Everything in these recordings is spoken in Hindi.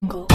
Jungle.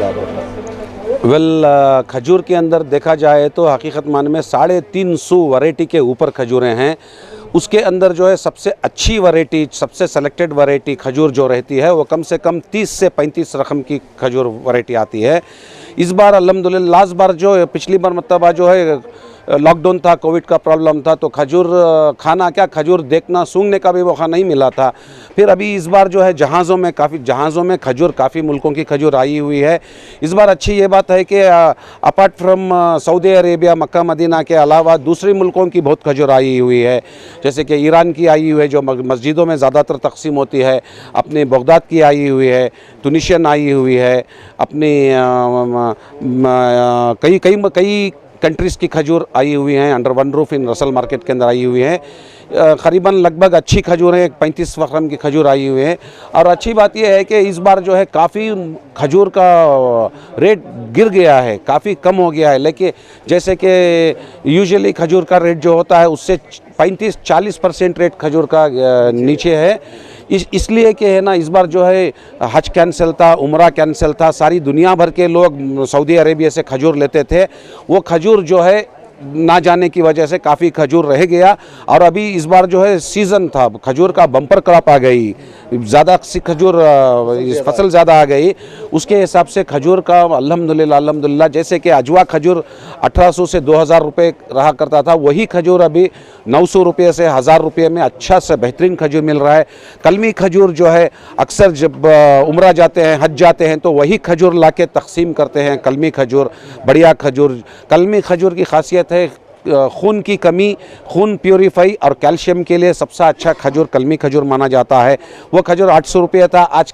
वेल खजूर के अंदर देखा जाए तो हकीकत मान में 350 वैरायटी के ऊपर खजूरें हैं। उसके अंदर जो है सबसे अच्छी वैरायटी, सबसे सेलेक्टेड वैरायटी खजूर जो रहती है वो कम से कम 30 से 35 रकम की खजूर वैरायटी आती है। इस बार अल्हम्दुलिल्लाह, लास्ट बार जो है, पिछली बार मतलब जो है लॉकडाउन था, कोविड का प्रॉब्लम था, तो खजूर खाना क्या, खजूर देखना सूंघने का भी मौका नहीं मिला था। फिर अभी इस बार जो है जहाज़ों में खजूर, काफ़ी मुल्कों की खजूर आई हुई है। इस बार अच्छी ये बात है कि apart from Saudi Arabia, Mecca Medina के अलावा दूसरे मुल्कों की बहुत खजूर आई हुई है। जैसे कि ईरान की आई हुई है जो मस्जिदों में ज़्यादातर तकसीम होती है, अपने बगदाद की आई हुई है, तुनिशियन आई हुई है, अपनी कई कंट्रीज़ की खजूर आई हुई हैं। अंडर वन रूफ इन रसल मार्केट के अंदर आई हुई हैं। क़रीबन लगभग अच्छी खजूर है, 35 रकम की खजूर आई हुई है। और अच्छी बात यह है कि इस बार जो है काफ़ी खजूर का रेट गिर गया है, काफ़ी कम हो गया है। लेकिन जैसे कि यूजुअली खजूर का रेट जो होता है उससे 35-40% रेट खजूर का नीचे है। इसलिए कि है ना, इस बार जो है हज कैंसिल था, उम्रा कैंसिल था, सारी दुनिया भर के लोग सऊदी अरेबिया से खजूर लेते थे। वो खजूर जो है ना जाने की वजह से काफ़ी खजूर रह गया। और अभी इस बार जो है सीज़न था, खजूर का बम्पर क्रॉप आ गई, ज़्यादा खजूर फसल ज़्यादा आ गई। उसके हिसाब से खजूर का अल्हम्दुलिल्लाह जैसे कि अजवा खजूर 1800 से 2000 रुपये रहा करता था, वही खजूर अभी 900 रुपये से 1000 रुपये में अच्छा से बेहतरीन खजूर मिल रहा है। कलमी खजूर जो है अक्सर जब उम्रा जाते हैं, हज जाते हैं, तो वही खजूर ला के तकसीम करते हैं। कलमी खजूर, बढ़िया खजूर। कलमी खजूर की खासियत है खून की कमी, खून प्योरीफाई और कैल्शियम के लिए सबसे अच्छा खजूर कलमी खजूर माना जाता है। वो खजूर 800 रुपये था, आज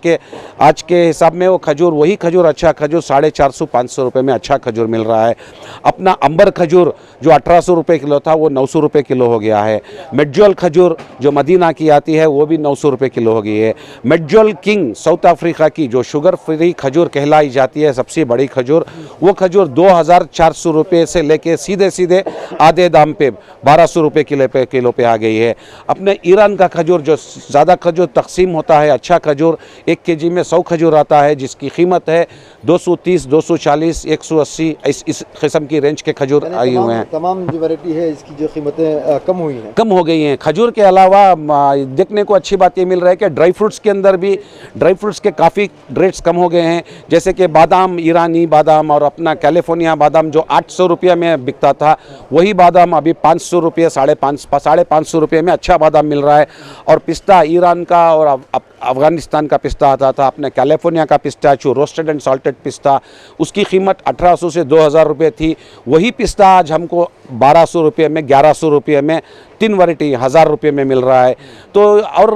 के हिसाब में वो खजूर, वही खजूर अच्छा खजूर 450-500 रुपये में अच्छा खजूर मिल रहा है। अपना अंबर खजूर जो 1800 रुपये किलो था वो 900 रुपये किलो हो गया है। मेडजोल खजूर जो मदीना की आती है वो भी 900 रुपये किलो हो गई है। मेडजोल किंग साउथ अफ्रीका की जो शुगर फ्री खजूर कहलाई जाती है, सबसे बड़ी खजूर, वो खजूर 2400 रुपये से लेके सीधे आधे दाम पे 1200 रुपये किलो पे आ गई है। अपने ईरान का खजूर जो ज़्यादा खजूर तकसीम होता है, अच्छा खजूर 1 केजी में 100 खजूर आता है, जिसकी कीमत है 230, 240, 180, इस किस्म की रेंज के खजूर आई हुए हैं। तमाम जो वैरायटी है इसकी जो कीमतें कम हुई हैं, कम हो गई हैं। खजूर के अलावा देखने को अच्छी बात ये मिल रहा है कि ड्राई फ्रूट्स के अंदर भी ड्राई फ्रूट्स के काफ़ी रेट्स कम हो गए हैं। जैसे कि बादाम, ईरानी बादाम और अपना कैलिफोर्निया बादाम जो 800 रुपये में बिकता था, वही बादाम अभी 500 रुपये, 550 रुपये में अच्छा बादाम मिल रहा है। और पिस्ता ईरान का और अफ़गानिस्तान का पिस्ता आता था, अपने कैलिफोर्निया का पिस्ताचू, रोस्टेड एंड सॉल्टेड पिस्ता, उसकी कीमत 1800 से 2000 रुपये थी। वही पिस्ता आज हमको 1200 रुपये में, 1100 रुपये में, 3 वैरायटी 1000 रुपये में मिल रहा है। तो और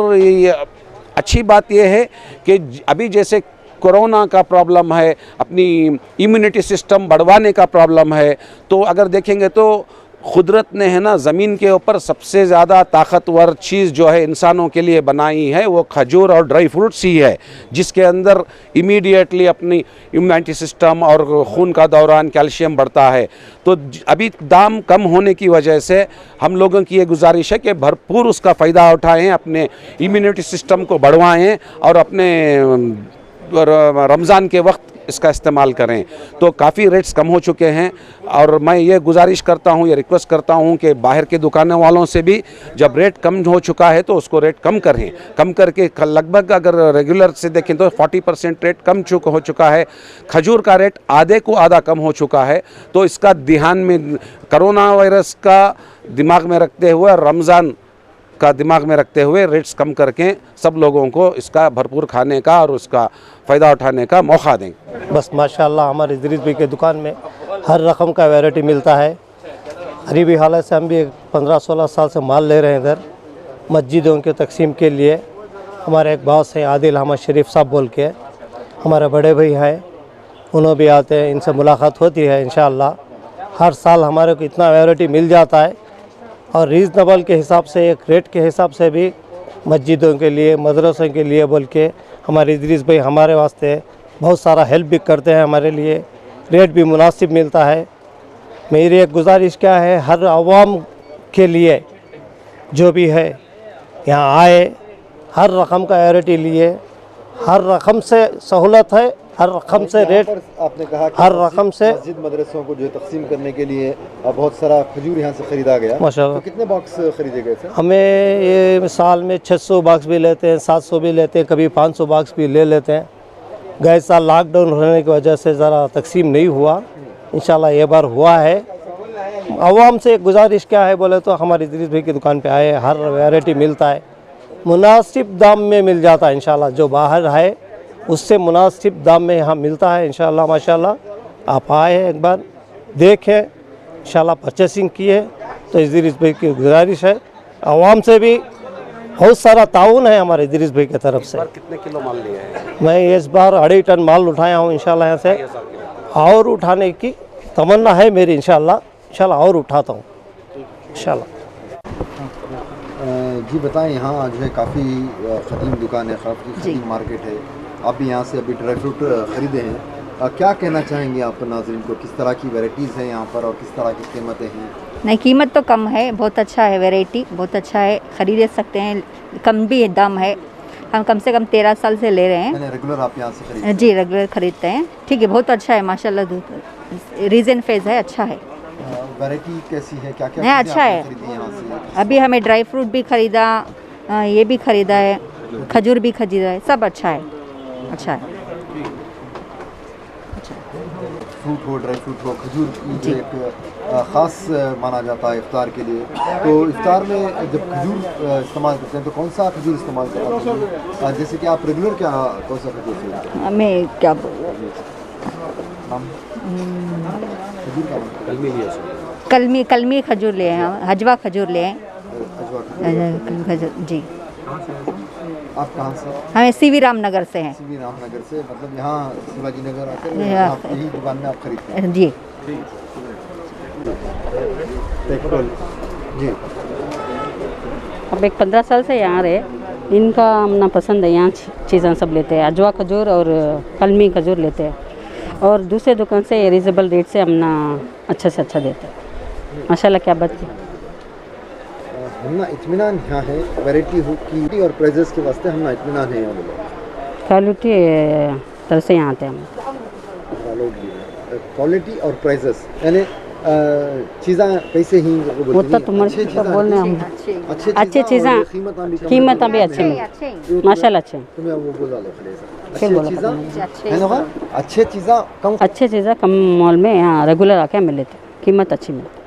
अच्छी बात यह है कि अभी जैसे कोरोना का प्रॉब्लम है, अपनी इम्यूनिटी सिस्टम बढ़वाने का प्रॉब्लम है, तो अगर देखेंगे तो कुदरत ने है ना ज़मीन के ऊपर सबसे ज़्यादा ताकतवर चीज़ जो है इंसानों के लिए बनाई है वो खजूर और ड्राई फ्रूट्स ही है, जिसके अंदर इमीडिएटली अपनी इम्यूनिटी सिस्टम और खून का दौरान कैल्शियम बढ़ता है। तो अभी दाम कम होने की वजह से हम लोगों की ये गुजारिश है कि भरपूर उसका फ़ायदा उठाएँ, अपने इम्यूनिटी सिस्टम को बढ़वाएँ और अपने रमज़ान के वक्त इसका इस्तेमाल करें। तो काफ़ी रेट्स कम हो चुके हैं और मैं ये गुजारिश करता हूँ, ये रिक्वेस्ट करता हूँ कि बाहर के दुकानों वालों से भी जब रेट कम हो चुका है तो उसको रेट कम करें। कम करके लगभग अगर रेगुलर से देखें तो 40% रेट कम हो चुका है। खजूर का रेट आधे को आधा कम हो चुका है। तो इसका ध्यान में, कोरोना वायरस का दिमाग में रखते हुए, रमज़ान का दिमाग में रखते हुए रेट्स कम करके सब लोगों को इसका भरपूर खाने का और उसका फ़ायदा उठाने का मौका दें। बस माशाल्लाह हमारे इदरीस भाई के दुकान में हर रकम का वैरायटी मिलता है। गरीबी हालत से हम भी 15-16 साल से माल ले रहे हैं इधर मस्जिदों के तकसीम के लिए। हमारे एक बॉस हैं आदिल अहमद शरीफ साहब बोल के, हमारे बड़े भाई हैं, उन्होंने भी आते हैं, इनसे मुलाकात होती है इंशाअल्लाह। हर साल हमारे को इतना वैरायटी मिल जाता है और रीज़नेबल के हिसाब से, एक रेट के हिसाब से भी मस्जिदों के लिए, मदरसों के लिए बोल के हमारे इदरीस भाई हमारे वास्ते बहुत सारा हेल्प भी करते हैं हमारे लिए। रेट भी मुनासिब मिलता है। मेरी एक गुजारिश क्या है, हर आवाम के लिए जो भी है यहाँ आए, हर रकम का वैरायटी लिए, हर रकम से सहूलत है हर रकम से रेट, यहाँ पर आपने कहा कि हर रकम से मस्जिद मदरसों को जो है तकसीम करने के लिए बहुत सारा खजूर यहाँ से खरीदा गया। माशाल्लाह। तो कितने बॉक्स खरीदे गए सर? हमें ये साल में 600 बॉक्स भी लेते हैं, 700 भी लेते हैं, कभी 500 बॉक्स भी ले लेते हैं। गए साल लॉकडाउन होने की वजह से ज़रा तकसीम नहीं हुआ, इंशाल्लाह ये बार हुआ है। आवाम से एक गुजारिश क्या है बोले तो हमारी इदरीस भाई की दुकान पे आए, हर वैरायटी मिलता है, मुनासिब दाम में मिल जाता है इंशाल्लाह। जो बाहर है उससे मुनासिब दाम में यहाँ मिलता है इंशाल्लाह माशाल्लाह। आप आए एक बार देखें, इंशाल्लाह परचेसिंग किए तो इदरीस भाई की गुजारिश है। आवाम से भी बहुत सारा ताउन है हमारे इदरीस भाई की तरफ से। कितने किलो माल लिए हैं? मैं इस बार 2.5 टन माल उठाया हूँ इंशाल्लाह यहाँ से, और उठाने की तमन्ना है मेरी इंशाल्लाह और उठाता हूँ इंशाल्लाह। जी बताएं, यहाँ जो है काफ़ी ख़दीम दुकान है, काफ़ी ख़दीम मार्केट है। आप भी यहाँ से अभी ड्राई फ्रूट ख़रीदे हैं, क्या कहना चाहेंगे आप नाज़रीन को? किस तरह की वैराइटीज़ हैं यहाँ पर और किस तरह की कीमतें हैं? नहीं, कीमत तो कम है, बहुत अच्छा है, वैरायटी बहुत अच्छा है, खरीद सकते हैं, कम भी दाम है। हम कम से कम 13 साल से ले रहे हैं। रेगुलर आप यहाँ से खरीदते हैं? जी रेगुलर खरीदते हैं। ठीक है, बहुत अच्छा है माशाल्लाह, रीजन फेज है, अच्छा है। वैरायटी कैसी है, क्या क्या नहीं, अच्छा है। यहाँ से? अभी हमें ड्राई फ्रूट भी खरीदा, ये भी खरीदा है, खजूर भी खरीदा है, सब अच्छा है, अच्छा है। फ्रूट हो, ड्राई फ्रूट हो, खजूर की एक ख़ास माना जाता है इफ्तार के लिए। तो इफ्तार में जब खजूर इस्तेमाल करते हैं तो कौन सा खजूर इस्तेमाल करते हैं? जैसे कि आप रेगुलर क्या कौन सा खजूर खरीदते हैं? हमें क्या नाम? खजूर का नाम? कलमी खजूर ले हैं, हजवा खजूर ले हैं। अजवा खजूर। खजूर जी। आप कहाँ से? हमें सीवी रामनगर से हैं। सीवी रामनगर से, मतलब यहाँ शिवाजी नगर आकर यहाँ आप यही दुकान में आप खरीदते हैं? जी। पेट्रोल जी। अब एक 15 साल से यहाँ रहे, इनका हमना पसंद है, यहाँ चीज़ें सब लेते हैं, अजवा खजूर और कलमी खजूर लेते हैं, और दूसरे दुकान से रिजनेबल रेट से हमना अच्छा से अच्छा देते हैं माशाल्लाह। क्या बात है, हमना इत्मीनान यहाँ है, वैरायटी हो की और प्राइजेस के वास्ते हमना इत्मीनान है यहाँ बोलो। क्वालिटी तरह से यहाँ आते हैं हम। क्वालिटी और प्राइजेस यानी चीज़ें कैसे ही वो तो तुम्हारे तो बोलने हम अच्छी चीज़ें, कीमत भी अच्छी मिलती माशाल्लाह, अच्छे तुम्हें वो बोला लो फिर बोला अच्छे चीज़ें कम मॉल में यहाँ रेगुलर आके हमें लेते हैं, कीमत अच्छी मिलती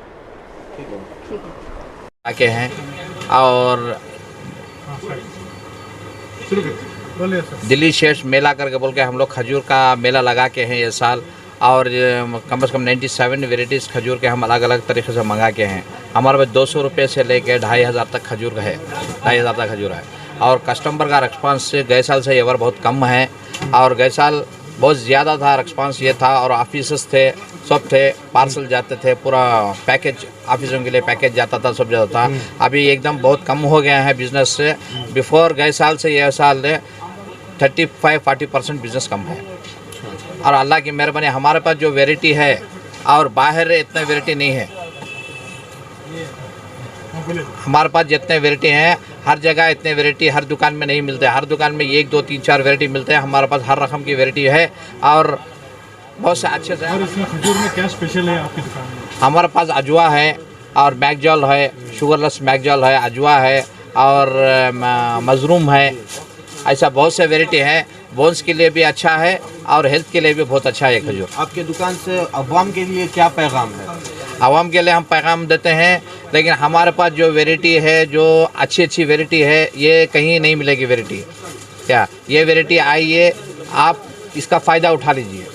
आके हैं। और दिल्ली शेष मेला करके बोल के हम लोग खजूर का मेला लगा के हैं ये साल, और कम से कम 97 वेराइटीज़ खजूर के हम अलग अलग तरीके से मंगा के हैं। हमारे पास 200 रुपये से लेके 2500 तक खजूर है, 2500 तक खजूर है। और कस्टमर का रिस्पांस गए साल से ये बार बहुत कम है, और गए साल बहुत ज़्यादा था रिस्पांस ये था, और ऑफिस थे, सब थे, पार्सल जाते थे, पूरा पैकेज ऑफिसों के लिए पैकेज जाता था, सब जाता था। अभी एकदम बहुत कम हो गया है बिज़नेस से, बिफोर गए साल से ये साल 35-40% बिज़नेस कम है। और अल्लाह की मेहरबानी हमारे पास जो वैरायटी है और बाहर इतने वैरायटी नहीं है। हमारे पास जितने वैरायटी हैं हर जगह इतने वैरायटी हर दुकान में नहीं मिलते, हर दुकान में 1, 2, 3, 4 वैरायटी मिलते हैं। हमारे पास हर रकम की वैरायटी है और बहुत से अच्छे से। और इसमें खजूर में क्या स्पेशल है आपकी दुकान में? हमारे पास अजवा है और मैगजॉल है, शुगरलेस मैगजॉल है, अजवा है और मजरूम है, ऐसा बहुत से वैरायटी है। बोन्स के लिए भी अच्छा है और हेल्थ के लिए भी बहुत अच्छा है खजूर। आपके दुकान से अवाम के लिए क्या पैगाम है? आवाम के लिए हम पैगाम देते हैं, लेकिन हमारे पास जो वैरायटी है, जो अच्छी वैरायटी है, ये कहीं नहीं मिलेगी वैरायटी। क्या ये वैरायटी आई है, आप इसका फ़ायदा उठा लीजिए।